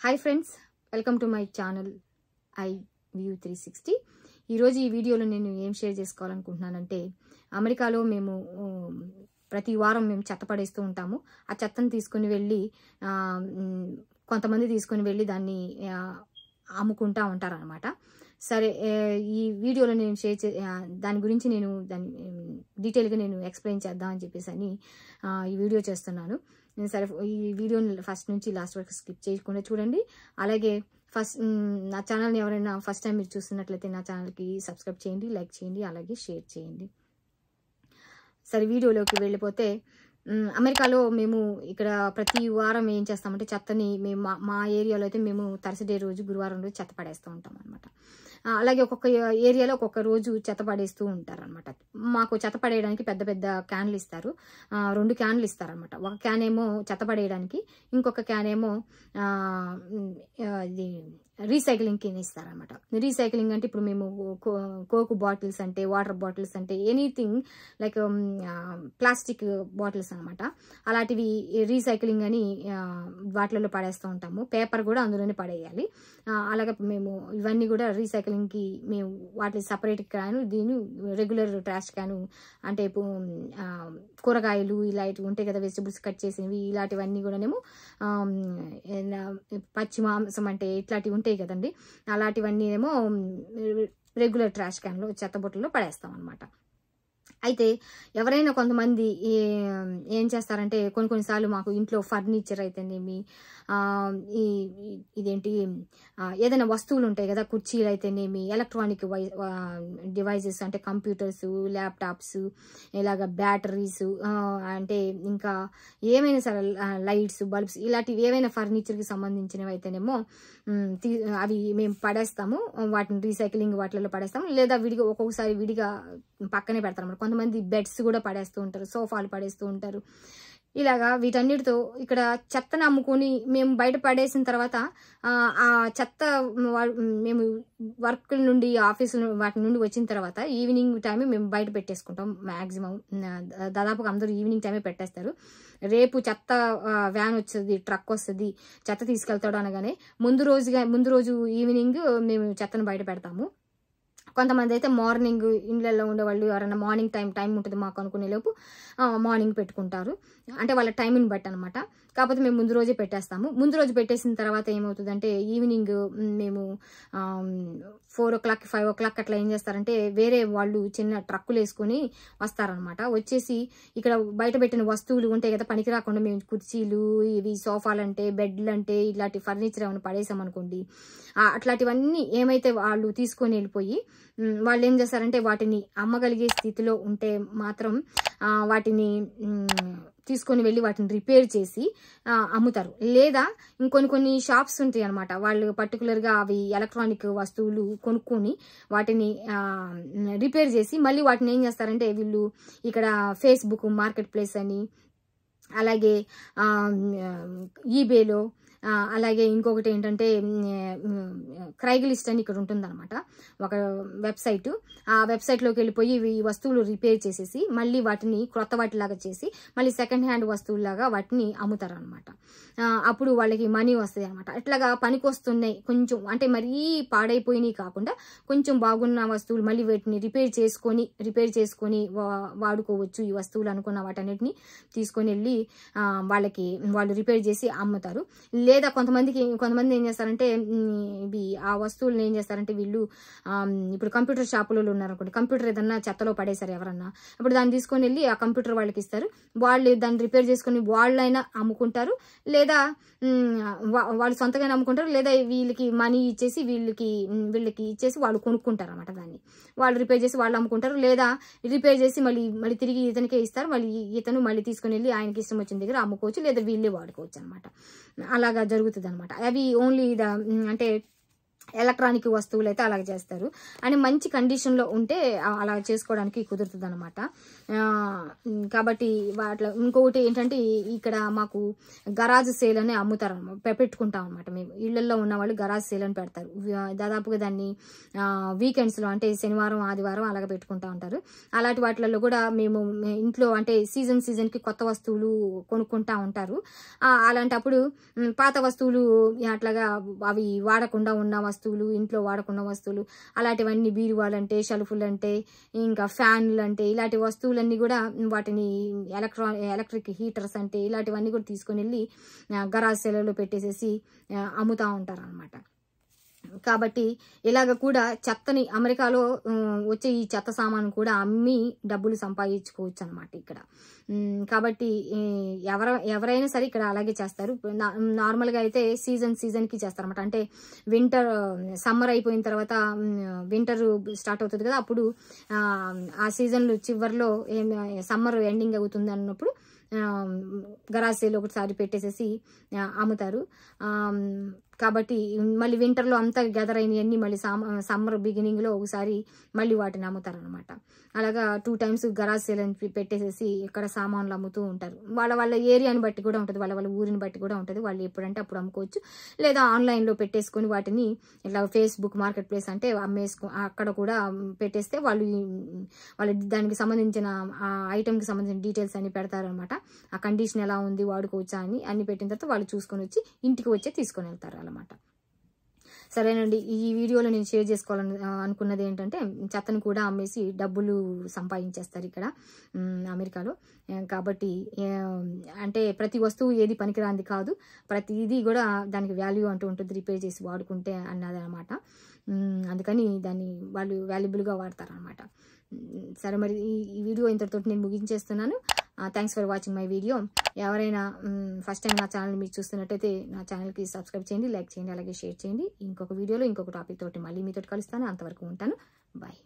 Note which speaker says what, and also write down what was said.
Speaker 1: Hi friends, welcome to my channel eye view 360. ఈరోజు ఈ వీడియోలో నేను ఏం షేర్ చేసుకోవాలనుకుంటున్నానంటే, అమెరికాలో మేము ప్రతి వారం మేము చెత్త పడేస్తూ ఉంటాము. ఆ చెత్తను తీసుకుని వెళ్ళి కొంతమంది తీసుకుని వెళ్ళి దాన్ని అమ్ముకుంటూ ఉంటారనమాట. సరే, ఈ వీడియోలో నేను దాని గురించి నేను డీటెయిల్గా నేను ఎక్స్ప్లెయిన్ చేద్దామని చెప్పేసి అని ఈ వీడియో చేస్తున్నాను. సరే, ఈ వీడియోని ఫస్ట్ నుంచి లాస్ట్ వరకు స్కిప్ చేయకుండా చూడండి. అలాగే నా ఛానల్ని ఎవరైనా ఫస్ట్ టైం మీరు చూస్తున్నట్లయితే నా ఛానల్కి సబ్స్క్రైబ్ చేయండి, లైక్ చేయండి, అలాగే షేర్ చేయండి. సరే, వీడియోలోకి వెళ్ళిపోతే, అమెరికాలో మేము ఇక్కడ ప్రతి వారం ఏం చేస్తామంటే చెత్తని మా ఏరియాలో అయితే మేము థర్స్డే రోజు, గురువారం రోజు చెత్త పడేస్తూ ఉంటాం అనమాట. అలాగే ఒక్కొక్క ఏరియాలో ఒక్కొక్క రోజు చెత్త పడేస్తూ ఉంటారనమాట. మాకు చెత్త పడేయడానికి పెద్ద పెద్ద క్యాన్లు ఇస్తారు, 2 క్యాన్లు ఇస్తారనమాట. ఒక క్యాన్ ఏమో చెత్త పడేయడానికి, ఇంకొక క్యాన్ ఏమో ఇది రీసైక్లింగ్కి ఇస్తారనమాట. రీసైక్లింగ్ అంటే ఇప్పుడు మేము కోక్ బాటిల్స్ అంటే, వాటర్ బాటిల్స్ అంటే, ఎనీథింగ్ లైక్ ప్లాస్టిక్ బాటిల్స్ అనమాట. అలాంటివి రీసైక్లింగ్ అని వాటిలలో పడేస్తూ ఉంటాము. పేపర్ కూడా అందులోనే పడేయాలి. అలాగే మేము ఇవన్నీ కూడా రీసైక్లింగ్కి మేము వాటి సపరేట్ క్యాను, దీని రెగ్యులర్ ట్రాష్ క్యాను అంటే కూరగాయలు ఇలాంటివి ఉంటాయి కదా, వెజిటబుల్స్ కట్ చేసినవి, ఇలాంటివన్నీ కూడానేమో పచ్చి మాంసం అంటే ఇట్లాంటివి ఉంటాయి కదండి, అలాంటివన్నీ ఏమో రెగ్యులర్ ట్రాష్ క్యాన్లో చెత్త బుట్టలో పడేస్తాం అనమాట. అయితే ఎవరైనా కొంతమంది ఏం చేస్తారంటే, కొన్నిసార్లు మాకు ఇంట్లో ఫర్నిచర్ అయితేనేమి, ఇదేంటి ఏదైనా వస్తువులు ఉంటాయి కదా, కుర్చీలు అయితేనేమి, ఎలక్ట్రానిక్ డివైజెస్ అంటే కంప్యూటర్స్, ల్యాప్టాప్స్, ఇలాగ బ్యాటరీస్, అంటే ఇంకా ఏమైనా సరే లైట్స్, బల్బ్స్, ఇలాంటివి ఏవైనా ఫర్నిచర్కి సంబంధించినవి అయితేనేమో అవి మేము పడేస్తాము. వాటిని రీసైక్లింగ్ వాటిలో పడేస్తాము, లేదా విడిగా ఒక్కొక్కసారి విడిగా పక్కనే పెడతారు అన్నమాట. కొంతమంది బెడ్స్ కూడా పడేస్తూ ఉంటారు, సోఫాలు పడేస్తూ ఉంటారు. ఇలాగా వీటన్నిటితో ఇక్కడ చెత్తను అమ్ముకొని మేము బయట పడేసిన తర్వాత ఆ చెత్త మేము వర్క్ నుండి, ఆఫీసు వాటి నుండి వచ్చిన తర్వాత ఈవినింగ్ టైమే మేము బయట పెట్టేసుకుంటాం. మ్యాక్సిమం దాదాపుగా అందరూ ఈవినింగ్ టైమే పెట్టేస్తారు. రేపు చెత్త వ్యాన్ వస్తుంది, ట్రక్ వస్తుంది, చెత్త తీసుకెళ్తాడు అనగానే ముందు రోజు ఈవినింగ్ మేము చెత్తను బయట పెడతాము. కొంతమంది అయితే మార్నింగ్ ఇండ్లలో ఉండేవాళ్ళు ఎవరైనా మార్నింగ్ టైం ఉంటుంది మాకు అనుకునే లోపు మార్నింగ్ పెట్టుకుంటారు. అంటే వాళ్ళ టైంని బట్టి అనమాట. కాకపోతే మేము ముందు రోజే పెట్టేస్తాము. ముందు రోజు పెట్టేసిన తర్వాత ఏమవుతుందంటే, ఈవినింగ్ మేము 4 o'clock 5 o'clock అట్లా ఏం చేస్తారంటే, వేరే వాళ్ళు చిన్న ట్రక్కులు వేసుకొని వస్తారనమాట. వచ్చేసి ఇక్కడ బయట పెట్టిన వస్తువులు ఉంటాయి కదా, పనికి రాకుండా మేము కుర్చీలు, ఇవి సోఫాలు అంటే, బెడ్లు అంటే, ఇలాంటి ఫర్నిచర్ ఏమైనా పడేసామనుకోండి, అట్లాంటివన్నీ ఏమైతే వాళ్ళు తీసుకొని వెళ్ళిపోయి వాళ్ళు ఏం చేస్తారంటే, వాటిని అమ్మగలిగే స్థితిలో ఉంటే మాత్రం వాటిని తీసుకొని వెళ్ళి వాటిని రిపేర్ చేసి అమ్ముతారు. లేదా కొన్ని షాప్స్ ఉంటాయి అనమాట, వాళ్ళు పర్టికులర్గా అవి ఎలక్ట్రానిక్ వస్తువులు కొనుక్కొని వాటిని రిపేర్ చేసి మళ్ళీ వాటిని ఏం చేస్తారంటే, వీళ్ళు ఇక్కడ ఫేస్బుక్ మార్కెట్ ప్లేస్ అని, అలాగే ఈబేలో, అలాగే ఇంకొకటి ఏంటంటే క్రైగ్లిస్ట్ అని ఇక్కడ ఉంటుందన్నమాట ఒక వెబ్సైట్. ఆ వెబ్సైట్లోకి వెళ్ళిపోయి ఈ వస్తువులు రిపేర్ చేసేసి మళ్ళీ వాటిని క్రొత్త వాటిలాగా చేసి మళ్ళీ సెకండ్ హ్యాండ్ వస్తువులాగా వాటిని అమ్ముతారు అనమాట. అప్పుడు వాళ్ళకి మనీ వస్తుంది అనమాట. అట్లాగా పనికి వస్తున్నాయి కొంచెం, అంటే మరీ పాడైపోయినాయి కాకుండా కొంచెం బాగున్న వస్తువులు మళ్ళీ వాటిని రిపేర్ చేసుకొని వాడుకోవచ్చు ఈ వస్తువులు అనుకున్న వాటన్నిటిని తీసుకొని వెళ్ళి వాళ్ళు రిపేర్ చేసి అమ్ముతారు. లేదా కొంతమంది ఏం చేస్తారంటే, ఇవి ఆ వస్తువులను ఏం చేస్తారంటే, వీళ్ళు ఇప్పుడు కంప్యూటర్ షాపులలో ఉన్నారనుకోండి, కంప్యూటర్ ఏదన్నా చెత్తలో పడేశారు ఎవరన్నా, ఇప్పుడు దాన్ని తీసుకొని వెళ్ళి ఆ కంప్యూటర్ వాళ్ళకి ఇస్తారు. వాళ్ళు దాన్ని రిపేర్ చేసుకుని వాళ్ళైనా అమ్ముకుంటారు, లేదా వాళ్ళు సొంతంగా అమ్ముకుంటారు, లేదా వీళ్ళకి మనీ ఇచ్చేసి వీళ్ళకి ఇచ్చేసి వాళ్ళు కొనుక్కుంటారు అనమాట. దాన్ని వాళ్ళు రిపేర్ చేసి వాళ్ళు అమ్ముకుంటారు, లేదా రిపేర్ చేసి మళ్ళీ తిరిగి ఇతనికే ఇస్తారు. ఇతను మళ్ళీ తీసుకుని వెళ్ళి ఆయనకి ఇష్టం వచ్చిన దగ్గర అమ్ముకోవచ్చు, లేదా వీళ్ళే వాడుకోవచ్చు అనమాట. అలాగా జరుగుతుంది అనమాట. అవి ఓన్లీ అంటే ఎలక్ట్రానిక్ వస్తువులు అయితే అలాగ చేస్తారు. అని మంచి కండిషన్లో ఉంటే అలా చేసుకోవడానికి కుదురుతుంది అనమాట. కాబట్టి వాటిలో ఇంకొకటి ఏంటంటే ఇక్కడ మాకు గరాజ్ సేల్ అని అమ్ముతారు, పెట్టుకుంటాం అనమాట. మేము ఇళ్లలో ఉన్న వాళ్ళు గరాజ్ సేల్ అని పెడతారు. దాదాపుగా దాన్ని వీకెండ్స్లో అంటే శనివారం ఆదివారం అలాగ పెట్టుకుంటా ఉంటారు. అలాంటి వాటిలలో కూడా మేము ఇంట్లో అంటే సీజన్కి కొత్త వస్తువులు కొనుక్కుంటా ఉంటారు. అలాంటప్పుడు పాత వస్తువులు అట్లాగా అవి వాడకుండా ఉన్న వస్తువులు, ఇంట్లో వాడకున్న వస్తువులు అలాంటివన్నీ బీరువాలంటే, షెల్ఫ్లు ఇంకా ఫ్యాన్లు ఇలాంటి వస్తువులన్నీ కూడా వాటిని ఎలక్ట్రిక్ హీటర్స్ ఇలాంటివన్నీ కూడా తీసుకొని వెళ్ళి గరాజ్ సేలలో పెట్టేసేసి అమ్ముతూ ఉంటారు అనమాట. కాబట్టి ఇలాగ కూడా చెత్తని అమెరికాలో వచ్చే ఈ చెత్త సామాను కూడా అమ్మి డబ్బులు సంపాదించుకోవచ్చు అనమాట ఇక్కడ. కాబట్టి ఎవరైనా సరే ఇక్కడ అలాగే చేస్తారు. నార్మల్గా అయితే సీజన్కి చేస్తారన్నమాట. అంటే సమ్మర్ అయిపోయిన తర్వాత వింటర్ స్టార్ట్ అవుతుంది కదా, అప్పుడు ఆ సీజన్లో చివరిలో సమ్మర్ ఎండింగ్ అవుతుంది అన్నప్పుడు గరాజ్ సేల్ ఒకటిసారి పెట్టేసేసి అమ్ముతారు. కాబట్టి మళ్ళీ వింటర్లో అంతా గెదర్ అయినవన్నీ మళ్ళీ సమ్మర్ బిగినింగ్లో ఒకసారి మళ్ళీ వాటిని అమ్ముతారు అనమాట. అలాగా 2 times గరాజ్ సేల్ అని పెట్టేసేసి ఇక్కడ సామాన్లు అమ్ముతూ ఉంటారు. వాళ్ళ ఏరియాని బట్టి కూడా ఉంటుంది, వాళ్ళ ఊరిని బట్టి కూడా ఉంటుంది. వాళ్ళు ఎప్పుడంటే అప్పుడు అమ్ముకోవచ్చు, లేదా ఆన్లైన్లో పెట్టేసుకొని వాటిని ఇట్లా ఫేస్బుక్ మార్కెట్ ప్లేస్ అంటే అక్కడ కూడా పెట్టేస్తే వాళ్ళు దానికి సంబంధించిన ఆ ఐటెంకి సంబంధించిన డీటెయిల్స్ అన్ని పెడతారనమాట. ఆ కండిషన్ ఎలా ఉంది, వాడుకోవచ్చా అని అన్ని పెట్టిన తర్వాత వాళ్ళు చూసుకొని వచ్చి ఇంటికి వచ్చి తీసుకొని వెళ్తారు అన్నమాట. సరేనండి, ఈ వీడియోలో నేను షేర్ చేసుకోవాలని అనుకున్నది ఏంటంటే చెత్తను కూడా అమ్మేసి డబ్బులు సంపాదించేస్తారు ఇక్కడ అమెరికాలో. కాబట్టి అంటే ప్రతి వస్తువు ఏది పనికిరాంది కాదు, ప్రతిదీ కూడా దానికి వాల్యూ అంటూ ఉంటుంది, రిపేర్ చేసి వాడుకుంటే అన్నదనమాట. అందుకని దాన్ని వాళ్ళు వాల్యుబుల్గా వాడతారనమాట. సరే, మరి ఈ వీడియో ఇంతటితో నేను ముగించేస్తున్నాను. Thanks for watching my video. ఎవరైనా ఫస్ట్ టైం నా ఛానల్ మీరు చూస్తున్నట్టయితే నా ఛానల్కి సబ్స్క్రైబ్ చేయండి, లైక్ చేయండి, అలాగే షేర్ చేయండి. ఇంకొక వీడియోలో ఇంకొక టాపిక్ తోటి మళ్ళీ మీతో కలుస్తాను. అంతవరకు ఉంటాను. బాయ్.